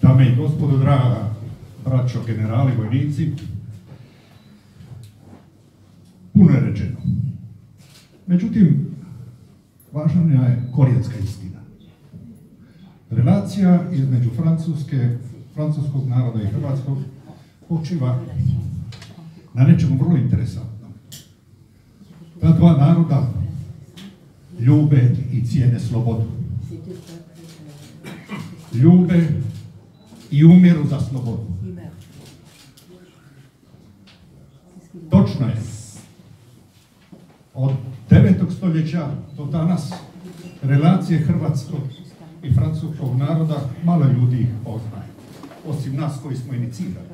Dame i gospodo, draga braćo, generali, vojnici, puno je rečeno. Međutim, važna je korijenska istina. Relacija između francuskog naroda i hrvatskog počiva na nečemu vrlo interesantnom. Ta dva naroda ljube i cijene slobodu. Ljube i umiru za slobodu. Točno je. Od 9. stoljeća do danas relacije hrvatskog i francuskog naroda malo ljudi ih poznaje. Osim nas koji smo inicirali,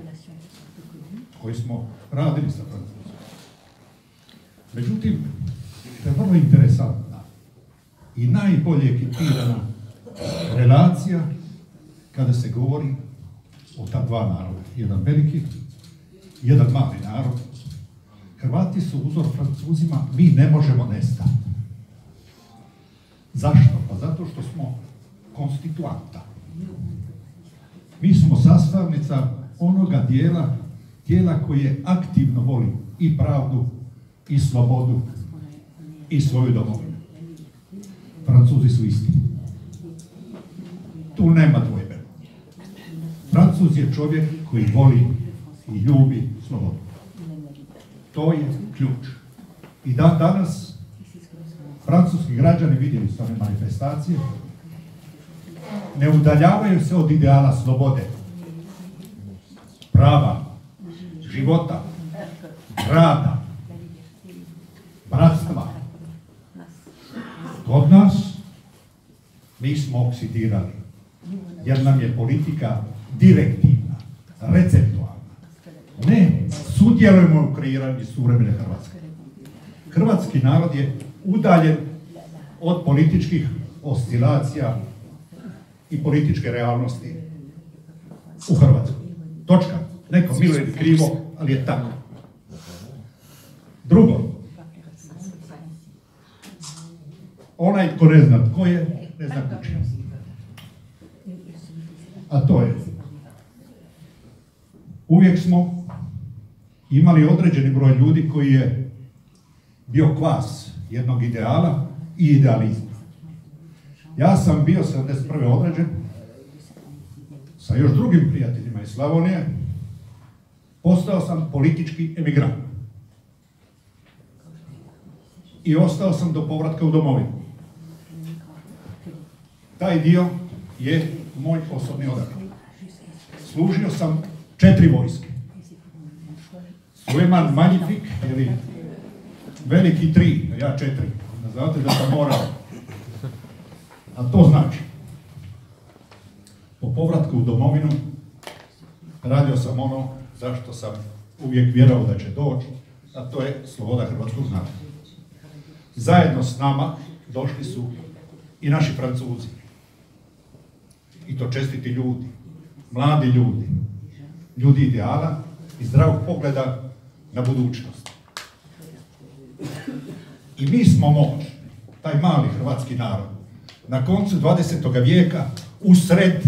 koji smo radili sa Francuskom. Međutim, to je vrlo interesantna i najbolje ekipirana relacija kada se govori o ta dva naroda. Jedan veliki, jedan mali narod. Hrvati su uzor Francuzima, mi ne možemo nestati. Zašto? Pa zato što smo konstituanta. Mi smo sastavnica onoga dijela koje aktivno voli i pravdu, i slobodu, i svoju domovinu. Francuzi su isti. Tu nema dvojbe. Francuz je čovjek koji voli i ljubi slobodu. To je ključ. I danas francuski građani, vidjeli su ove manifestacije, ne udaljavaju se od ideala slobode, prava, života, rada, bratstva. Kod nas mi smo oksidirali, jer nam je politika direktivna, receptualna. Ne sudjelujemo u kreiranju suvremene Hrvatske. Hrvatski narod je udaljen od političkih oscilacija i političke realnosti u Hrvatskoj. Točka. Neko miluje ili krivo, ali je tako. Drugo, onaj tko ne zna tko je, ne zna kuće. A to je, uvijek smo imali određeni broj ljudi koji je bio kvas jednog ideala i idealizma. Ja sam bio 71. određen sa još drugim prijateljima iz Slavonije. Postao sam politički emigrant. I ostao sam do povratka u domovinu. Taj dio je moj osobni odabir. Služio sam 4 vojske. Suleman Magnifik, ili veliki 3, ja 4. Znate da sam morao. A to znači, po povratku u domovinu radio sam ono zašto sam uvijek vjerovao da će doći, a to je sloboda hrvatskog naroda. Zajedno s nama došli su i naši Francuzi. I to čestiti ljudi, mladi ljudi, ljudi ideala i zdravog pogleda na budućnost. I mi smo moćni, taj mali hrvatski narod, na koncu 20. vijeka, usred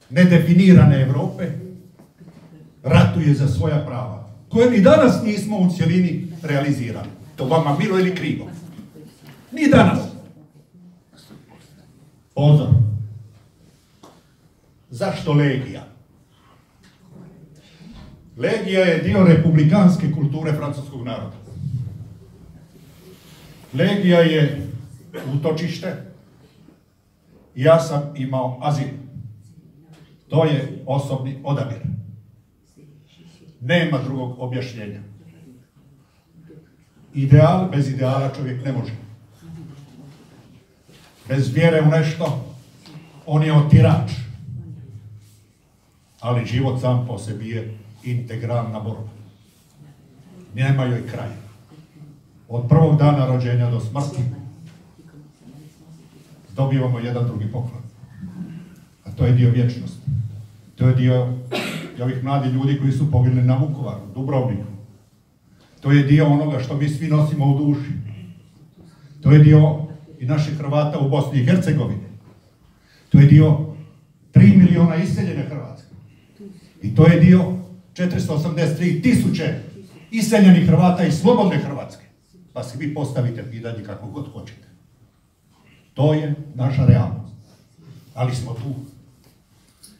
nedefinirane Europe, ratuje za svoja prava, koje ni danas nismo u cjelini realizirali. To vama bilo ili krivo? Ni danas. Pozor. Zašto legija? Legija je dio republikanske kulture francuskog naroda. Legija je utočište. Ja sam imao azil. To je osobni odabir. Nema drugog objašnjenja. Ideal, bez ideala čovjek ne može. Bez vjere u nešto, on je otirač. Ali život sam po sebi je integralna borba. Nema joj kraja. Od prvog dana rođenja do smrti dobivamo jedan drugi poklon. A to je dio vječnosti. To je dio ovih mladih ljudi koji su poginuli na Vukovaru, Dubrovniku. To je dio onoga što mi svi nosimo u duši. To je dio i naših Hrvata u Bosni i Hercegovini. To je dio 3 miliona iseljene Hrvatske. I to je dio 483.000 iseljenih Hrvata i slobodne Hrvatske. Pa si vi postavite pitanje kako god hoćete. To je naša realnost. Ali smo tu.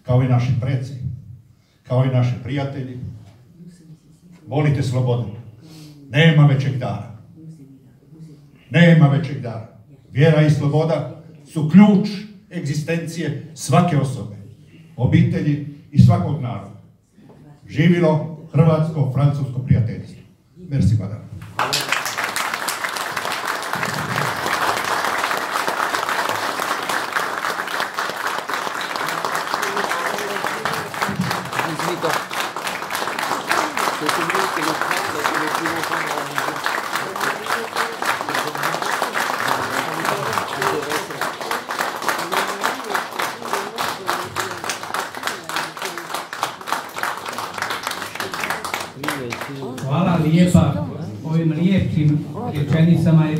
Kao i naši preci, kao i naši prijatelji. Volite slobodu. Nema većeg dara. Nema većeg dara. Vjera i sloboda su ključ egzistencije svake osobe, obitelji i svakog naroda. Živilo hrvatsko-francusko prijateljstvo. Merci, madame. Hvala lijepa ovim lijepim rečenicama.